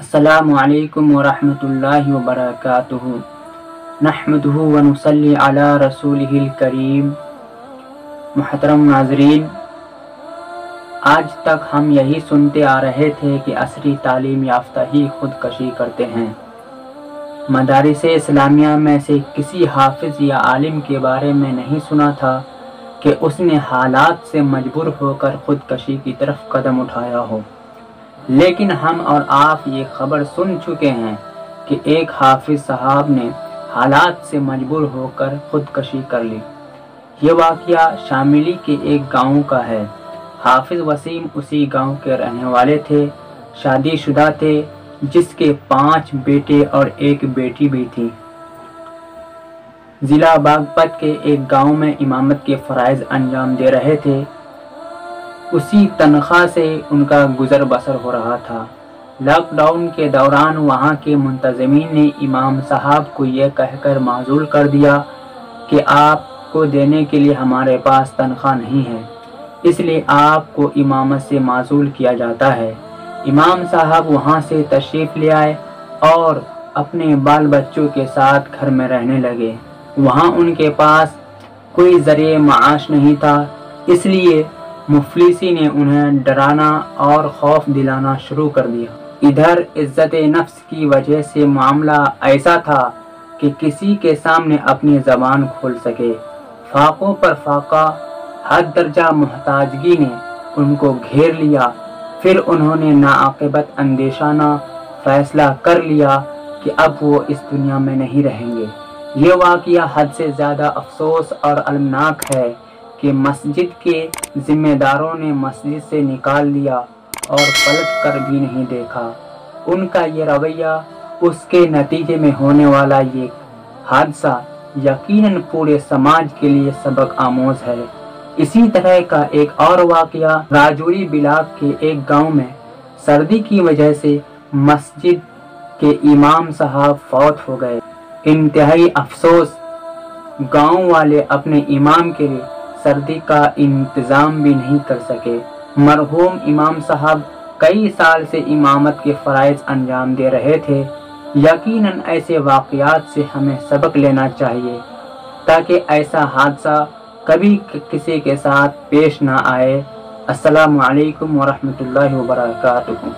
अस्सलामु अलैकुम वरहमतुल्लाहि वबरकातुहू। नहमदुहू व नुसल्ली अला रसूलिहिल करीम। मुहतरम नाज़रीन, आज तक हम यही सुनते आ रहे थे कि असरी तालीम याफ्ता ही खुदकशी करते हैं। मदारिस इस्लामिया में से किसी हाफिज़ या आलिम के बारे में नहीं सुना था कि उसने हालात से मजबूर होकर खुदकशी की तरफ कदम उठाया हो। लेकिन हम और आप ये खबर सुन चुके हैं कि एक हाफिज साहब ने हालात से मजबूर होकर खुदकशी कर ली। ये वाक़या शामिली के एक गांव का है। हाफिज वसीम उसी गांव के रहने वाले थे, शादीशुदा थे, जिसके 5 बेटे और 1 बेटी भी थी। ज़िला बागपत के एक गांव में इमामत के फ़राइज़ अंजाम दे रहे थे। उसी तनख्वाह से उनका गुजर बसर हो रहा था। लॉकडाउन के दौरान वहां के मुंतज़मीन ने इमाम साहब को यह कहकर माजूल कर दिया कि आपको देने के लिए हमारे पास तनख्वाह नहीं है, इसलिए आपको इमामत से माजूल किया जाता है। इमाम साहब वहां से तशरीफ़ ले आए और अपने बाल बच्चों के साथ घर में रहने लगे। वहां उनके पास कोई ज़रिए माश नहीं था, इसलिए मुफलिसी ने उन्हें डराना और खौफ दिलाना शुरू कर दिया। इधर इज्जत नफ्स की वजह से मामला ऐसा था कि किसी के सामने अपनी ज़बान खोल सके। फाकों पर फाका, हद दर्जा मोहताजगी ने उनको घेर लिया। फिर उन्होंने नाआक़िबत अंदेशाना फैसला कर लिया कि अब वो इस दुनिया में नहीं रहेंगे। ये वाक़या हद से ज़्यादा अफसोस और अलमनाक है कि मस्जिद के ज़िम्मेदारों ने मस्जिद से निकाल दिया और पलट कर भी नहीं देखा। उनका ये रवैया, उसके नतीजे में होने वाला ये हादसा यकीनन पूरे समाज के लिए सबक आमोज है। इसी तरह का एक और वाक़या राजौरी ब्लॉक के एक गांव में सर्दी की वजह से मस्जिद के इमाम साहब फौत हो गए। इंतहाई अफसोस, गांव वाले अपने इमाम के लिए सर्दी का इंतज़ाम भी नहीं कर सके। मरहूम इमाम साहब कई साल से इमामत के फ़राइज़ अंजाम दे रहे थे। यकीनन ऐसे वाक़यात से हमें सबक लेना चाहिए ताकि ऐसा हादसा कभी किसी के साथ पेश ना आए। अस्सलामु अलैकुम वरहमतुल्लाहि वबरकातुहू।